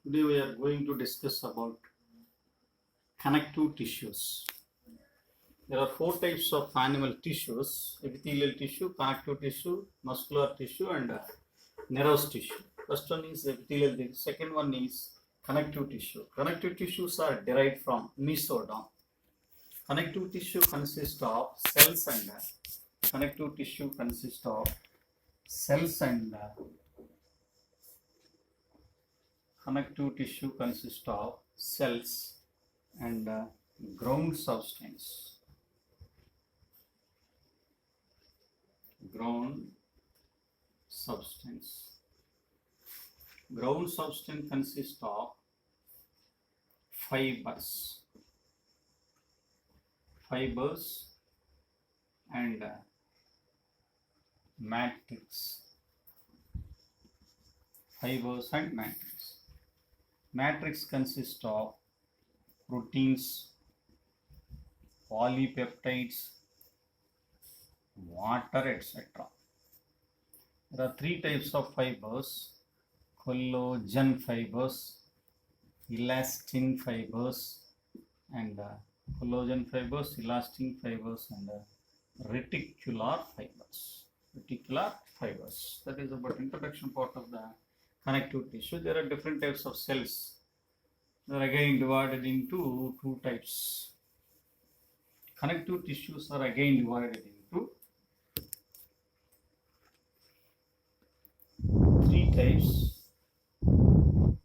Today we are going to discuss about connective tissues. There are four types of animal tissues: epithelial tissue, connective tissue, muscular tissue, and nervous tissue. First one is epithelial tissue. Second one is connective tissue. Connective tissues are derived from mesoderm. Connective tissue consists of cells and connective tissue consists of cells and connective tissue consists of cells and ground substance. Ground substance. Ground substance consists of fibers and matrix. Fibers and matrix. Matrix consists of proteins, polypeptides, water, etc. There are three types of fibers: collagen fibers, elastin fibers, and collagen fibers, elastin fibers, and reticular fibers. Reticular fibers. That is about introduction part of the connective tissue. There are different types of cells. They are again divided into two types. Connective tissues are again divided into three types: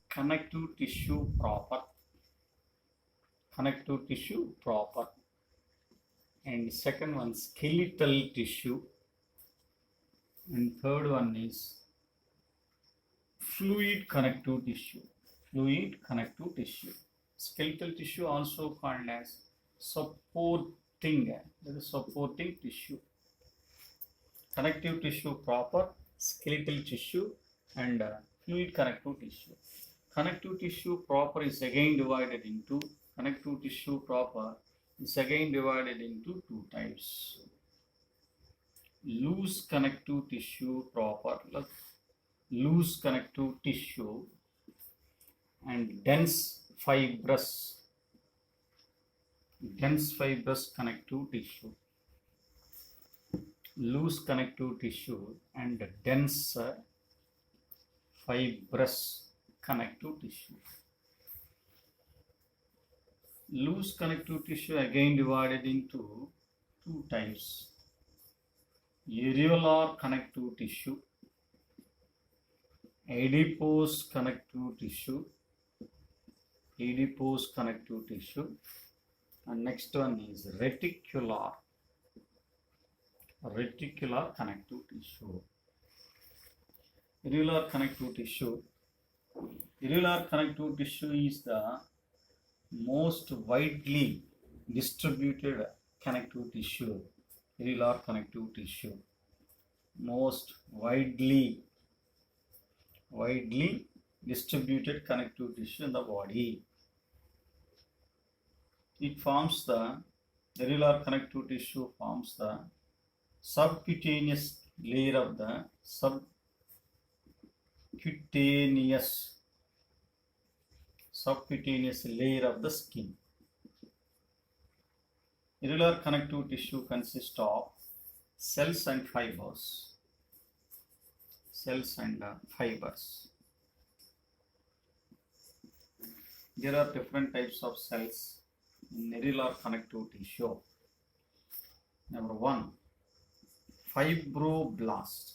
connective tissue proper, and second one skeletal tissue, and third one is fluid connective tissue. Skeletal tissue also called as supporting tissue. Connective tissue proper, skeletal tissue, and fluid connective tissue. Connective tissue proper is again divided into two types: loose connective tissue proper, and dense fibrous connective tissue. Loose connective tissue and dense fibrous connective tissue. Loose connective tissue again divided into two types: areolar connective tissue, adipose connective tissue, and next one is reticular connective tissue. Areolar connective tissue is the most widely distributed connective tissue. Most widely distributed connective tissue in the body. Areolar connective tissue forms the subcutaneous layer of the skin. Areolar connective tissue consists of cells and fibers. There are different types of cells in areolar connective tissue. Number one, fibroblast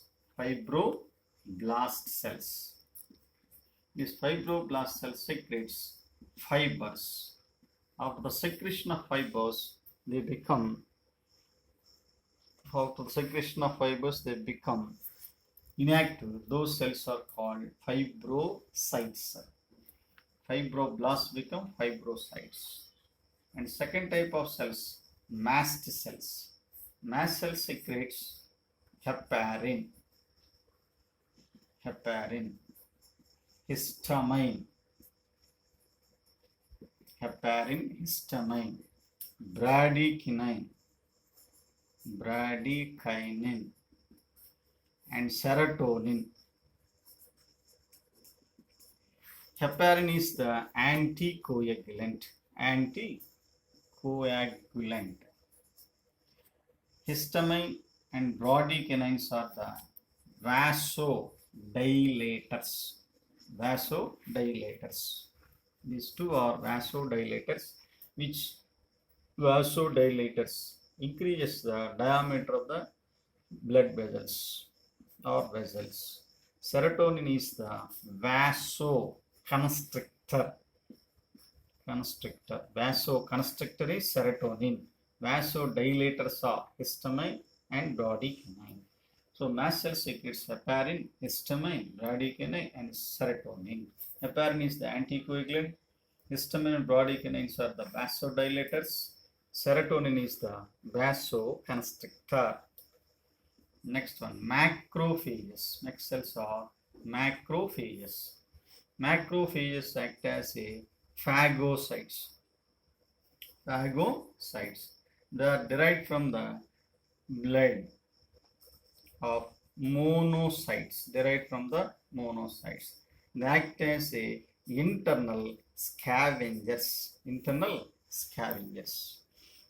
cells. This fibroblast cell secretes fibers. After the secretion of fibers, they become inactive. Those cells are called fibrocytes. Fibroblasts become fibrocytes. And second type of cells, mast cells. Mast cell secretes heparin, histamine, bradykinin, and serotonin. Heparin is the anticoagulant. Histamine and bradykinin are the vasodilators. These two are vasodilators, which vasodilators increases the diameter of the blood vessels or vessels. Serotonin is the vasoconstrictor. Vasoconstrictor is serotonin. Vasodilators are histamine and bradykinin. So mast cell secretes heparin, histamine, bradykinin, and serotonin. Heparin is the anticoagulant. Histamine and bradykinin are the vasodilators. Serotonin is the vasoconstrictor. Next one, macrophages. Next cells are macrophages. Macrophages act as a phagocytes. They are derived from the blood of monocytes. They act as a internal scavengers.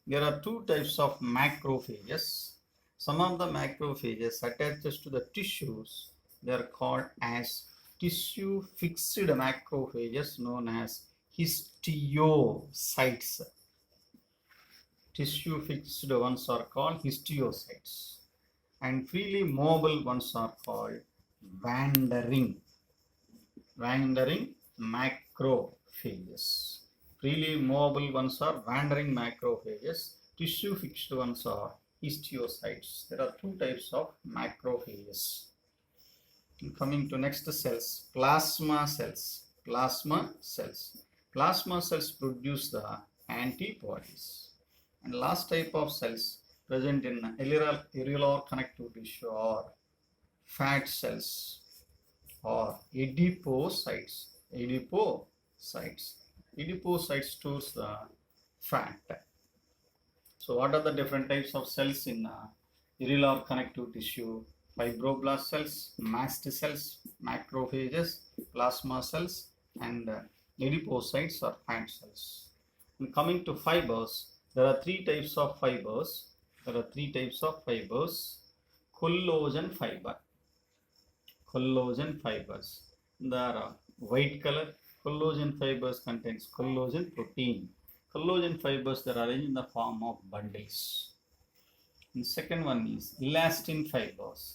There are two types of macrophages. Some of the macrophages attaches to the tissues. They are called as tissue fixed macrophages, known as histiocytes. Tissue fixed ones are called histiocytes, and freely mobile ones are called wandering macrophages. Freely mobile ones are wandering macrophages. Tissue fixed ones are histiocytes. There are two types of macrophages. Coming to next cells, plasma cells. Plasma cells produce the antibodies. And last type of cells present in areolar connective tissue are fat cells or adipocytes. Adipocytes stores the fat. So what are the different types of cells in areolar connective tissue? Fibroblast cells, mast cells, macrophages, plasma cells, and adipocytes or fat cells. And coming to fibers, there are three types of fibers. Collagen fibers. They are white color. Collagen fibers contains collagen protein. Collagen fibers that are arranged in the form of bundles. And second one is elastin fibers.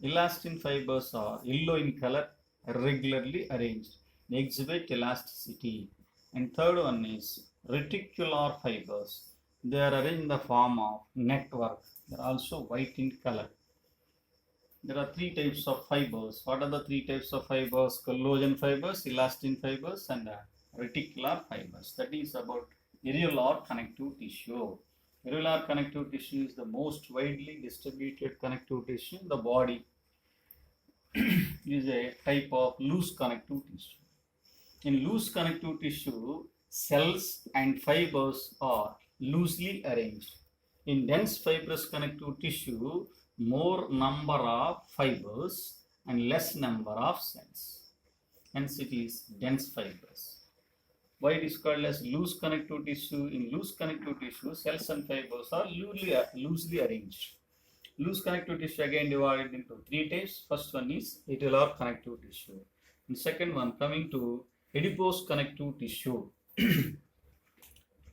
Elastin fibers are yellow in color, irregularly arranged. They exhibit elasticity. And third one is reticular fibers. They are arranged in the form of network. They are also white in color. There are three types of fibers. What are the three types of fibers? Collagen fibers, elastin fibers, and reticular fibers. That is about areolar connective tissue. Areolar connective tissue is the most widely distributed connective tissue in the body. It is a type of loose connective tissue. In loose connective tissue, cells and fibers are loosely arranged. In dense fibrous connective tissue, more number of fibers and less number of cells. Hence it is dense fibers. Why it is called as loose connective tissue? In loose connective tissue, cells and fibers are loosely arranged. Loose connective tissue again divided into three types. First one is areolar connective tissue. And second one, coming to adipose connective tissue.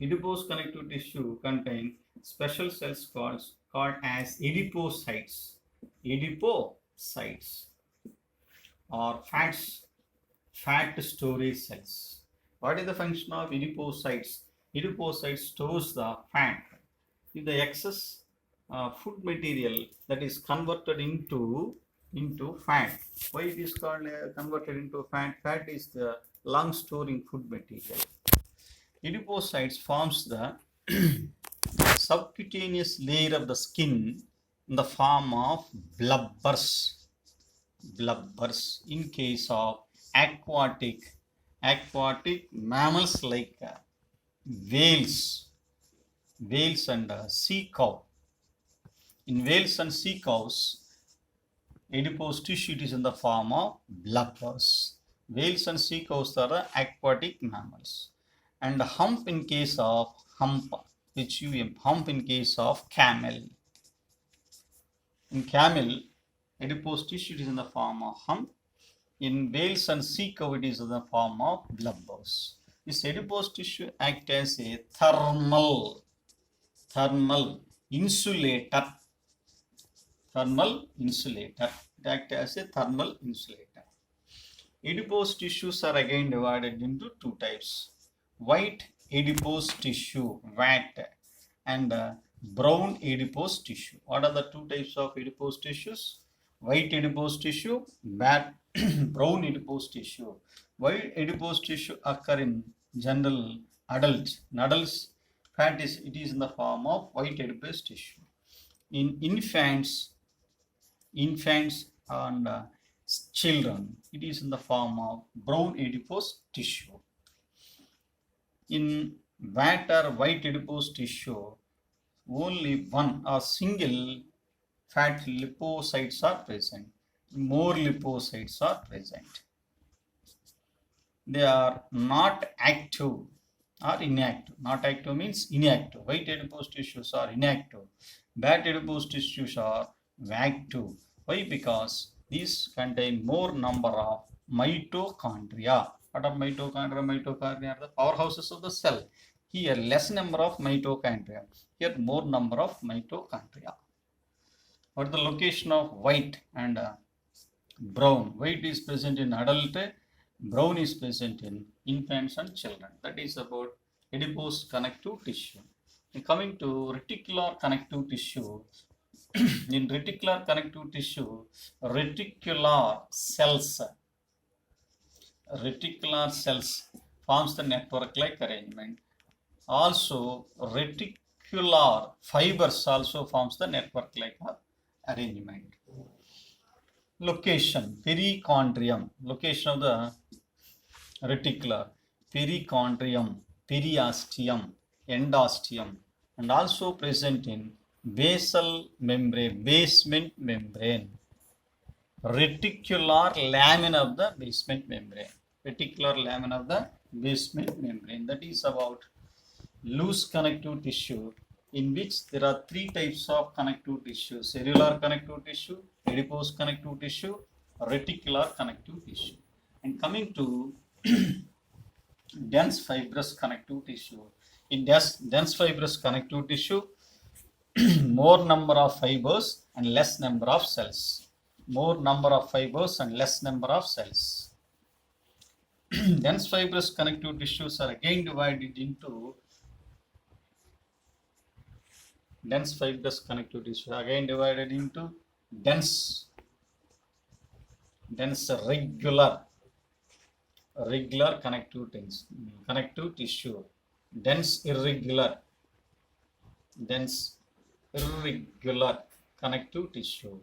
Adipose connective tissue contain special cells called as adipocytes. Adipocytes or fat storage cells. What is the function of adipocytes? Adipocytes stores the fat. If the excess food material that is converted into fat. Why it is called converted into fat? Fat is the long storing food material. Adipocytes forms the subcutaneous layer of the skin in the form of blubbers. In case of aquatic mammals like whales and sea cow. In whales and sea cows, adipose tissue is in the form of blubbers. Whales and sea cows are the aquatic mammals. And hump in case of hump, hump in case of camel. In camel, adipose tissue is in the form of hump. In whales and sea cow, it is in the form of blubber's. This adipose tissue acts as a thermal insulator. It acts as a thermal insulator. Adipose tissues are again divided into two types: white adipose tissue, VAT, and brown adipose tissue. What are the two types of adipose tissues? White adipose tissue, VAT, brown adipose tissue. White adipose tissue occur in general adults. In adults, fat is in the form of white adipose tissue. In infants and children, it is in the form of brown adipose tissue. In VAT or white adipose tissue, only one or single fat lipocytes are present. More lipocytes are present. They are not active or inactive. Not active means inactive. White adipose tissues are inactive. VAT adipose tissues are active. Why? Because these contain more number of mitochondria. What are mitochondria? Mitochondria are the powerhouses of the cell. Here less number of mitochondria. Here more number of mitochondria. What is the location of white and brown? White is present in adult, brown is present in infants and children. That is about adipose connective tissue. And coming to reticular connective tissue, in reticular connective tissue, reticular cells forms the network-like arrangement. Also, reticular fibers also forms the network-like arrangement. Location, perichondrium, location of the reticular, perichondrium, periosteum, endosteum, and also present in basal membrane, basement membrane, reticular lamina of the basement membrane, reticular lamina of the basement membrane. That is about loose connective tissue, in which there are three types of connective tissue: cellular connective tissue, adipose connective tissue, reticular connective tissue. And coming to dense fibrous connective tissue, in dense fibrous connective tissue, more number of fibers and less number of cells. More number of fibers and less number of cells. Dense fibrous connective tissues are again divided into dense fibrous connective tissue again divided into dense regular connective tissue, dense irregular connective tissue,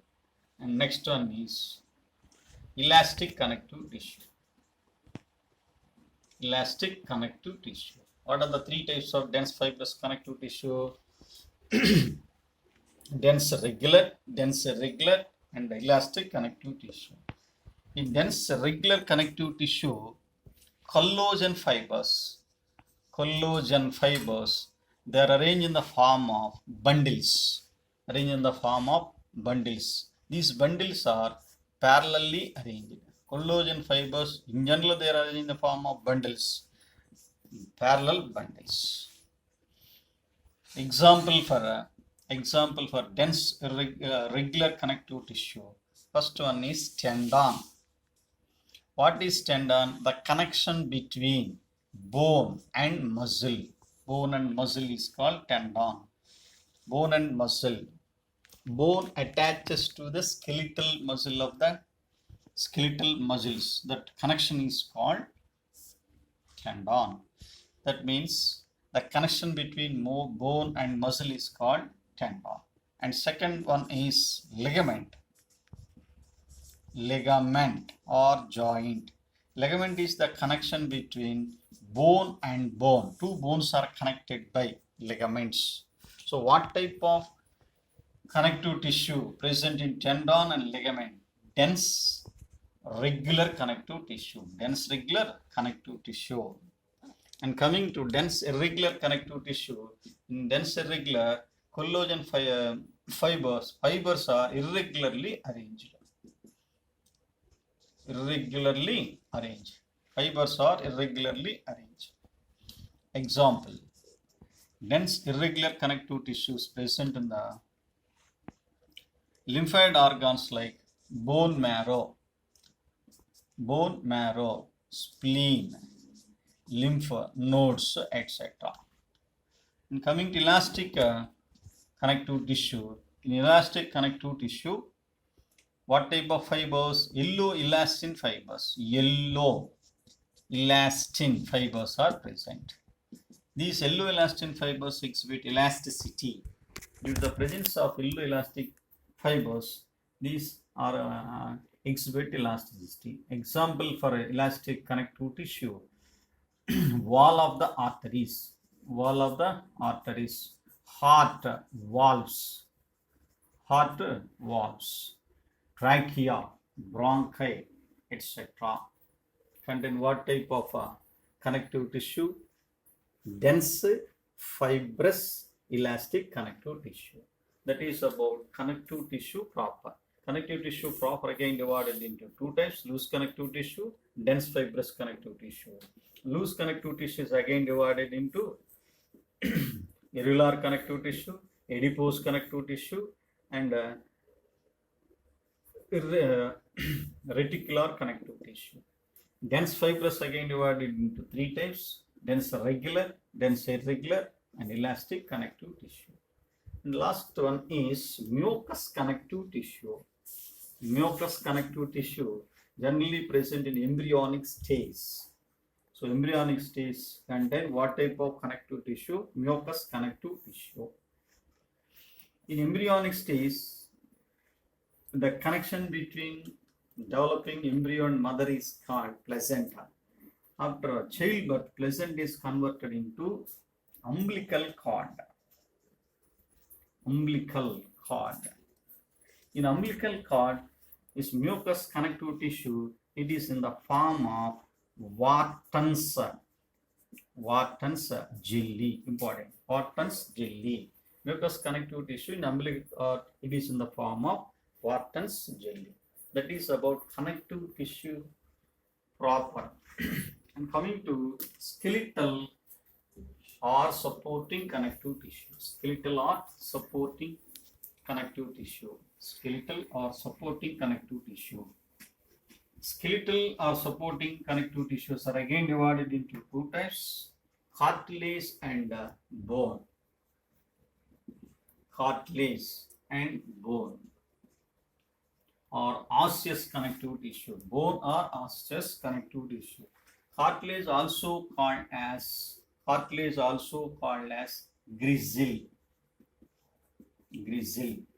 and next one is elastic connective tissue. What are the three types of dense fibrous connective tissue? dense irregular, and elastic connective tissue. In dense regular connective tissue, collagen fibers, they are arranged in the form of bundles. These bundles are parallelly arranged. Collagen fibers, in general, they are arranged in the form of bundles, parallel bundles. Example for dense regular connective tissue. First one is tendon. What is tendon? The connection between bone and muscle. Bone and muscle is called tendon. Bone and muscle. Bone attaches to the skeletal muscle of the skeletal muscles. That connection is called tendon. That means the connection between bone and muscle is called tendon. And second one is ligament or joint. Ligament is the connection between bone and bone. Two bones are connected by ligaments. So what type of connective tissue present in tendon and ligament? Dense regular connective tissue. Dense regular connective tissue. And coming to dense irregular connective tissue, in dense irregular collagen fibers are irregularly arranged. Fibers are irregularly arranged. Example: dense irregular connective tissues present in the lymphoid organs like bone marrow, spleen, lymph nodes, etc. And coming to elastic connective tissue, in elastic connective tissue, what type of fibers? Yellow elastin fibers are present. These yellow elastin fibers exhibit elasticity. Due to the presence of yellow elastic fibers, these are exhibit elasticity. Example for elastic connective tissue: wall of the arteries, heart valves, trachea, bronchi, etc. Contain what type of connective tissue? Dense, fibrous, elastic connective tissue. That is about connective tissue proper. Connective tissue proper again divided into two types: loose connective tissue, dense fibrous connective tissue. Loose connective tissue is again divided into irregular connective tissue, adipose connective tissue, and reticular connective tissue. Dense fibrous again divided into three types: dense regular, dense irregular, and elastic connective tissue. And last one is mucous connective tissue. Mucous connective tissue generally present in embryonic stage. So embryonic stage contain what type of connective tissue? Mucous connective tissue. In embryonic stage, the connection between developing embryo and mother is called placenta. After childbirth, placenta is converted into umbilical cord. In umbilical cord is mucous connective tissue. It is in the form of Wharton's jelly. Important. Wharton's jelly. Mucous connective tissue in umbilical cord, it is in the form of Wharton's jelly. That is about connective tissue proper. And coming to skeletal or supporting connective tissue. Skeletal or supporting connective tissue. Skeletal or supporting connective tissue. Skeletal or supporting connective tissues are again divided into two types: cartilage and bone. Cartilage and bone, or osseous connective tissue. Bone or osseous connective tissue. Cartilage also called as gristle.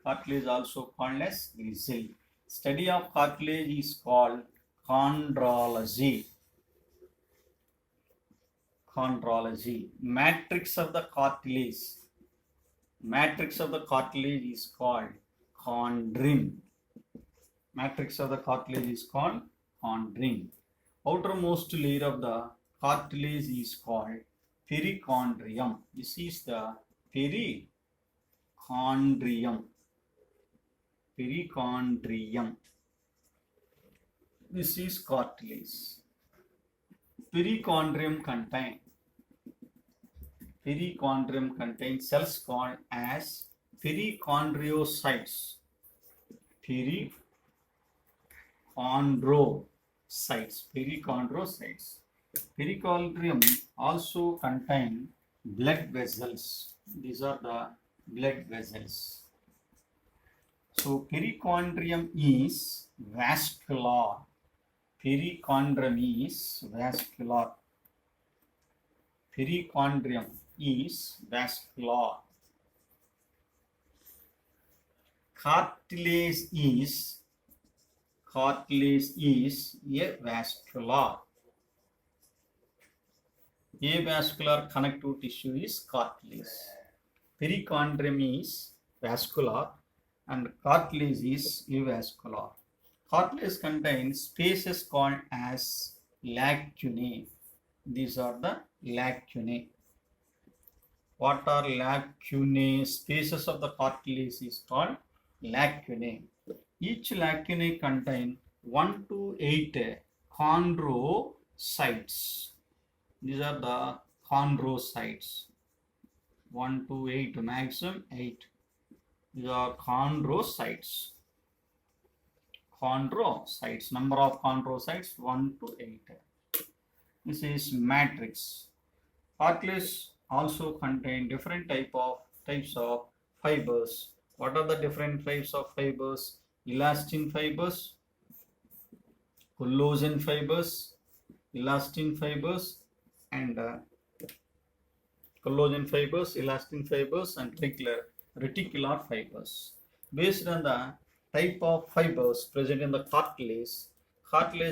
Cartilage also called as gristle. Study of cartilage is called chondrology. Matrix of the cartilage is called chondrin. Outermost layer of the cartilage is called perichondrium. This is the perichondrium. This is cartilage. Perichondrium contains cells called as perichondriocytes. Perichondrium also contain blood vessels. These are the blood vessels. So perichondrium is vascular. Perichondrium is vascular. Cartilage is avascular. Avascular connective tissue is cartilage. Perichondrium is vascular and cartilage is avascular. Cartilage contains spaces called as lacunae. These are the lacunae. What are lacunae? Spaces of the cartilage is called lacunae. Each lacunae contain 1 to 8 chondrocytes. These are the chondrocytes. 1 to 8, maximum 8. These are chondrocytes. Chondrocytes, number of chondrocytes 1 to 8. This is matrix. Cartilage also contain different types of fibers. What are the different types of fibers? Elastin fibers, collagen fibers, elastin fibers, and collagen fibers, elastin fibers, and reticular fibers. Based on the type of fibers present in the cartilage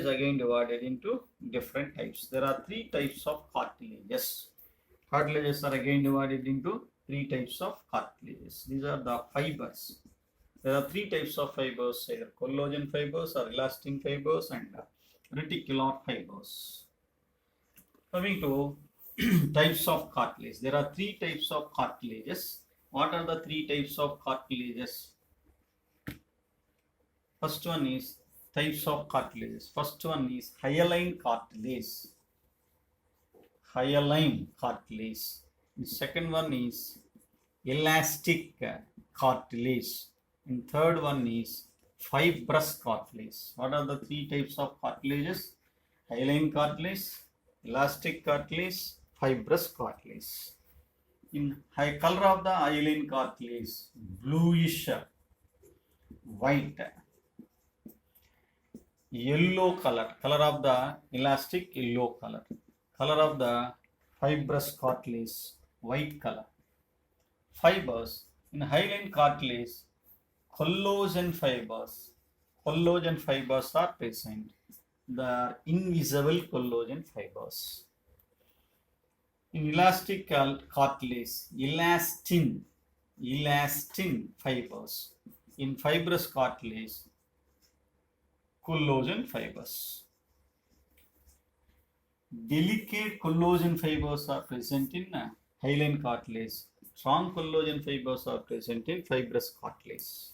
again divided into different types. There are 3 types of cartilages. Cartilages are again divided into 3 types of cartilages. These are the fibers. There are 3 types of fibers, either collagen fibers or elastin fibers and reticular fibers. Coming to types of cartilage. There are 3 types of cartilages. What are the 3 types of cartilages? First one is types of cartilages. First one is hyaline cartilage. Hyaline cartilage. The second one is elastic cartilage. And third one is fibrous cartilage. What are the 3 types of cartilages? Hyaline cartilage, elastic cartilage, fibrous cartilage. In high color of the hyaline cartilage, bluish white. Yellow color of the elastic, yellow color of the fibrous cartilage, white color. Fibers in hyaline cartilage, collagen fibers are present. They are invisible collagen fibers. In elastic cartilage, elastin fibers. In fibrous cartilage, collagen fibers. Delicate collagen fibers are present in hyaline cartilage. Strong collagen fibers are present in fibrous cartilage.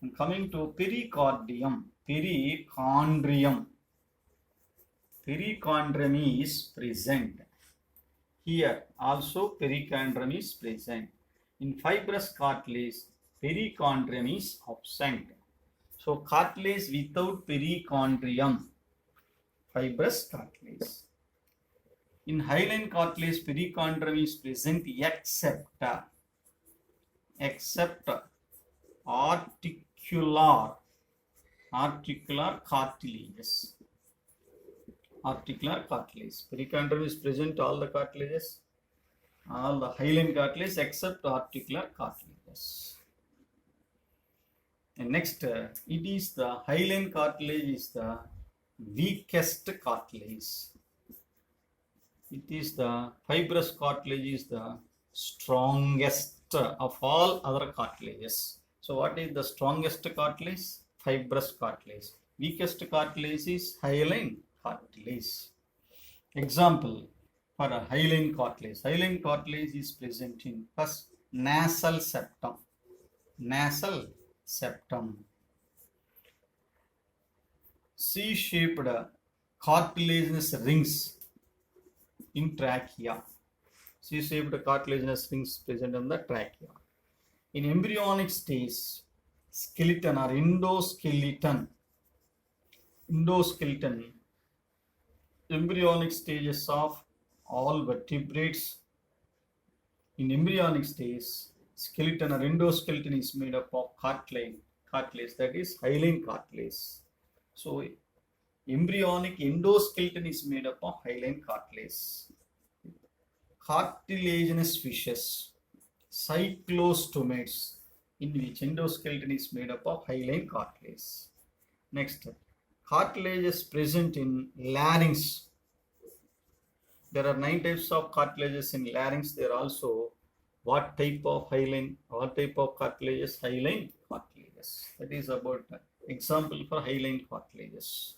And coming to pericardium, perichondrium is present. Here also perichondrium is present. In fibrous cartilage, perichondrium is absent. So cartilage without perichondrium, fibrous cartilage. In hyaline cartilage, perichondrium is present except articular cartilages. Articular cartilage. Perichondrium is present all the cartilages, all the hyaline cartilage except articular cartilages. And next, it is the hyaline cartilage is the weakest cartilage. It is the fibrous cartilage is the strongest of all other cartilages. So what is the strongest cartilage? Fibrous cartilage. Weakest cartilage is hyaline cartilage. Example for a hyaline cartilage. Hyaline cartilage is present in first nasal septum. C-shaped cartilaginous rings in trachea. C-shaped cartilaginous rings present in the trachea. In embryonic stage, skeleton or endoskeleton, embryonic stages of all vertebrates. In embryonic stage, skeleton or endoskeleton is made up of cartilage, that is hyaline cartilage. So embryonic endoskeleton is made up of hyaline cartilage. Cartilaginous fishes, cyclostomates, in which endoskeleton is made up of hyaline cartilage. Next, cartilage is present in larynx. There are 9 types of cartilages in larynx. There are also what type of cartilages? Hyaline cartilages. That is about Example for hyaline cartilages.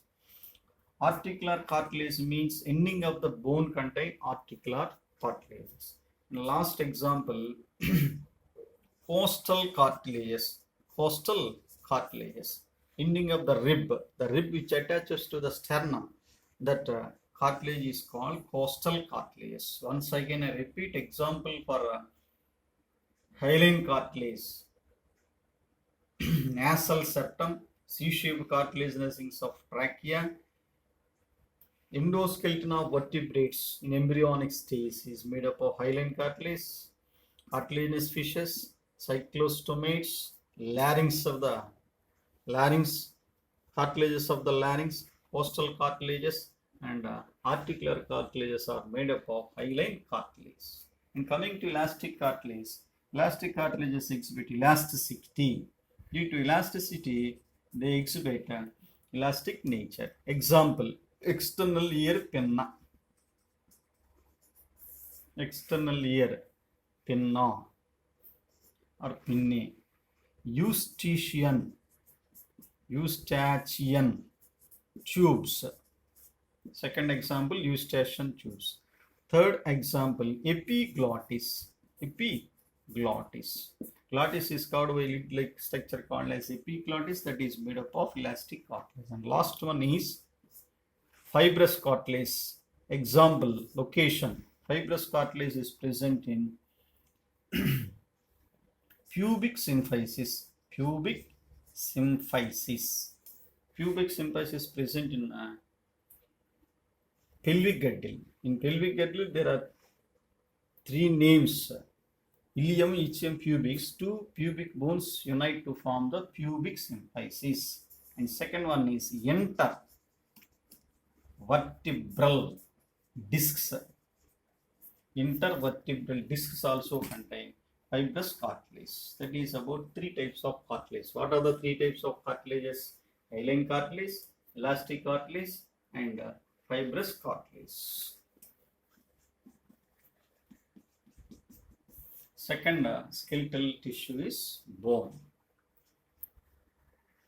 Articular cartilage means ending of the bone contain articular cartilages. And last example, costal cartilages. Costal cartilages, ending of the rib which attaches to the sternum, that cartilage is called costal cartilages. Once again I repeat, example for hyaline cartilage, nasal septum, C-shaped cartilage nescence of trachea, endoskeleton of vertebrates in embryonic stage is made up of hyaline cartilage, cartilaginous fishes, cyclostomates, cartilages of the larynx, costal cartilages, and articular cartilages are made up of hyaline cartilage. And coming to elastic cartilages exhibit elasticity. Due to elasticity, they exhibit elastic nature. Example, external ear pinna, or pinne. Eustachian tubes. Second example, eustachian tubes. Third example, epiglottis. Glottis is covered by lid-like structure called as epiglottis, that is made up of elastic cartilage. And last one is fibrous cartilage. Example, location. Fibrous cartilage is present in pubic symphysis. Pubic symphysis present in pelvic girdle. In pelvic girdle, there are three names: ilium, ischium, pubis. Two pubic bones unite to form the pubic symphysis. And second one is intervertebral discs. Intervertebral discs also contain fibrous cartilage. That is about three types of cartilage. What are the three types of cartilages? Hyaline cartilage, elastic cartilage, and fibrous cartilage. Second skeletal tissue is bone.